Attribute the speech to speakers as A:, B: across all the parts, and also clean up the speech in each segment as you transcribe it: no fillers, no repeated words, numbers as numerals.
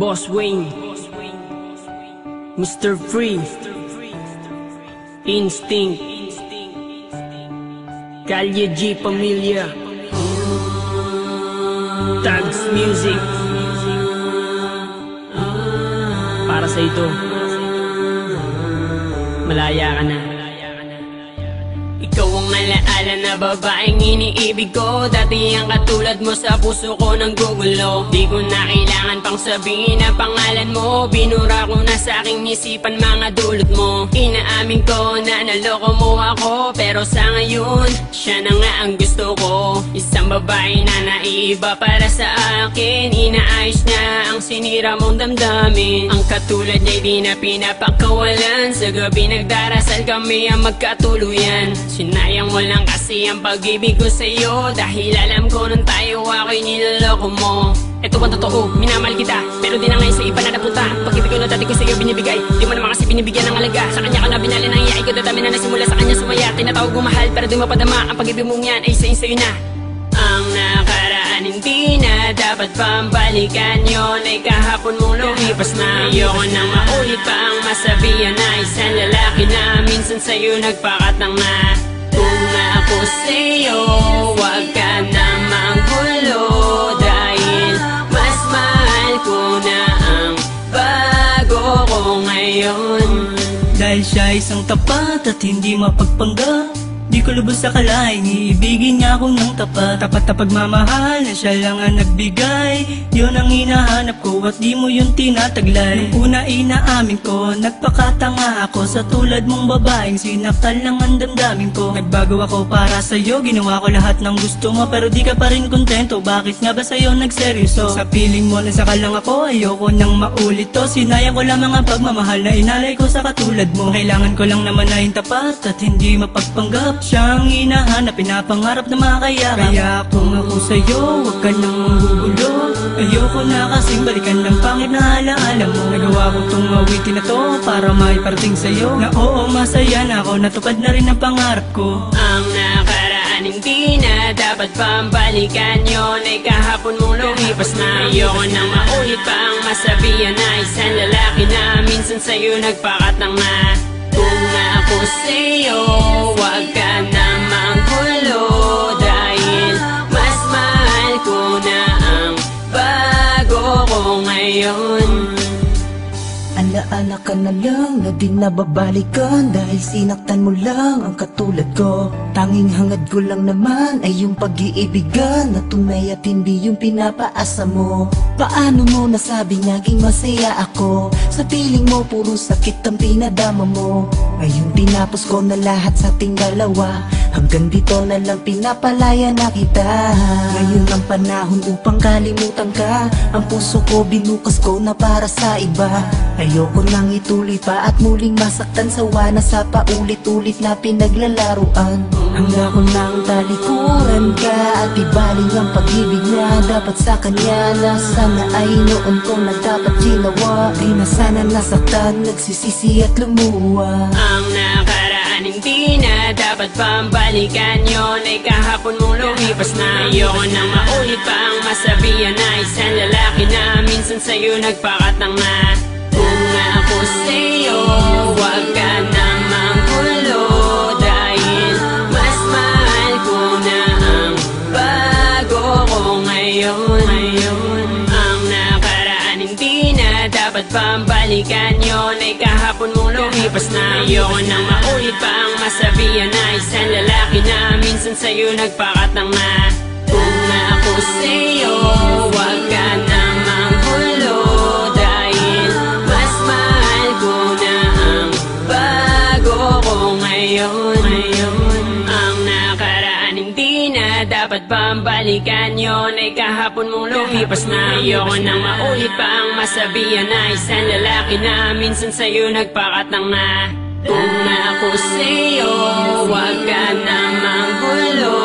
A: Boss Wayne, Mr. Free, Instinct, Calle G Pamilya, Tags Music. Para sa ito, malaya ka na. Ikaw ang alaala na babaeng iniibig ko. Dati ang katulad mo sa puso ko nang gugulo. Di ko na kailangan pang sabihin ang pangalan mo. Binura ko na sa aking isipan mga dulot mo. Inaamin ko na naloko mo ako, pero sa ngayon, siya na nga ang gusto ko. Isang babae na naiiba para sa akin. Inaayos niya ang sinira mong damdamin. Ang katulad niya'y di na pinapakawalan. Sa gabi nagdarasal kami ang magkatuluyan. Sinayang mo lang kasi ang pag-ibig ko sa'yo, dahil alam ko nung tayo ako'y niloloko mo. Ito bang totoo? Minamahal kita, pero di na ngayon sa iba na napunta. Pag-ibig ko na dati ko sa'yo binibigay, di mo naman kasi binibigyan ng alaga. Sa kanya ka na binali ng iyain ko, dadami na nasimula sa kanya sumaya. Tinatawag mo mahal, pero di mo padama. Ang pag-ibig mong yan ay sa'yo na. Ang nakaraan hindi na dapat pambalikan, yun ay kahapon mong lumipas na. Ayoko nang maulit pa ang masabihan na isang lalaki na minsan sa'yo nagpakatang na. Kung ako sa'yo, wag ka na manggulo, dahil mas mahal ko na ang bago ko ngayon.
B: Dahil siya isang tapat at hindi mapagpanggap, di ko lubos akalaing iibigin niya ako ng tapat. Tapat na pagmamahal na siya lang ang nagbigay, yun ang hinahanap ko at di mo yun tinataglay. Nung una inaamin ko, nagpakatanga ako sa tulad mong babaeng sinaktan lang ang damdamin ko. Nagbago ako para sa'yo, ginawa ko lahat ng gusto mo, pero di ka pa rin kontento. Bakit nga ba sa'yo nagseryoso? Sa piling mo na saka lang ako, ayoko nang maulit to. Sinayang ko lang mga pagmamahal na inalay ko sa katulad mo. Kailangan ko lang naman na yung tapat at hindi mapagpanggap. Siyang hinahanap, pinapangarap na makayakap. Kaya kung ako sa'yo, huwag ka nang manggugulo. Ayoko na kasing balikan ng pangit na alaala mo. Nagawa ko tong awitin na to para maiparating sa'yo na oo, masaya na ako, natupad na rin ang pangarap ko.
A: Ang nakaraan hindi na dapat pambalikan, yun ay kahapon mong lumipas na. Ayoko nang maulit pa ang masabihan na isang lalaki na minsan sa'yo nagpakatang na. Kung ako sa'yo, wag ka na manggulo, dahil mas mahal ko na ang bago ko ngayon.
C: Alaala ka na lang na di nababalikan, dahil sinaktan mo lang ang katulad ko. Tanging hangad ko lang naman ay yung pag-iibigan na tunay at hindi yung pinapaasa mo. Paano mo nasabing naging masaya ako? Sa piling mo puro sakit ang pinadama mo. Ngayon tinapos ko na lahat sa ating dalawa, hanggang dito na lang pinapalaya na kita. Ngayon ang panahon upang kalimutan ka, ang puso ko binukas ko na para sa iba. Ayoko nang ituloy pa at muling masaktan, sawa na sa paulit-ulit na pinaglalaruan. Hanggang ko nang talikuran ka at ibaling ang pag-ibig na dapat sa kanya, na sana ay noon ko na dapat ginawa. Di na sana nasaktan, nagsisisi at lumuwa.
A: Ang nakaraan hindi na dapat pambalikan, yun ay kahapon mong lumipas na. Ayoko nang maulit pa ang masabihan na isang lalaki na minsan sa'yo nagpakatang na. Kung ako sa'yo, wag ka na manggulo, dahil mas mahal ko na ang bago ko ngayon. Ang nakaraan hindi na dapat pambalikan, yun ay kahapon mong lumipas na. Ayoko nang maulit pa ang masabihan na isang lalaki na minsan sa'yo nagpakatang na. Kung ako sa'yo, wag ka na manggulo, dahil mas mahal ko na ang bago ko ngayon. Ang nakaraan hindi na dapat pambalikan, yun ay kahapon mong lumipas na. Ayoko nang maulit pa ang masabihan na isang lalaki na minsan sa'yo nagpakatang na. Kung ako sa'yo, wag ka na manggulo,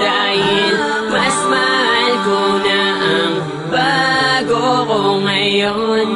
A: dahil mas mahal ko na ang bago ko ngayon.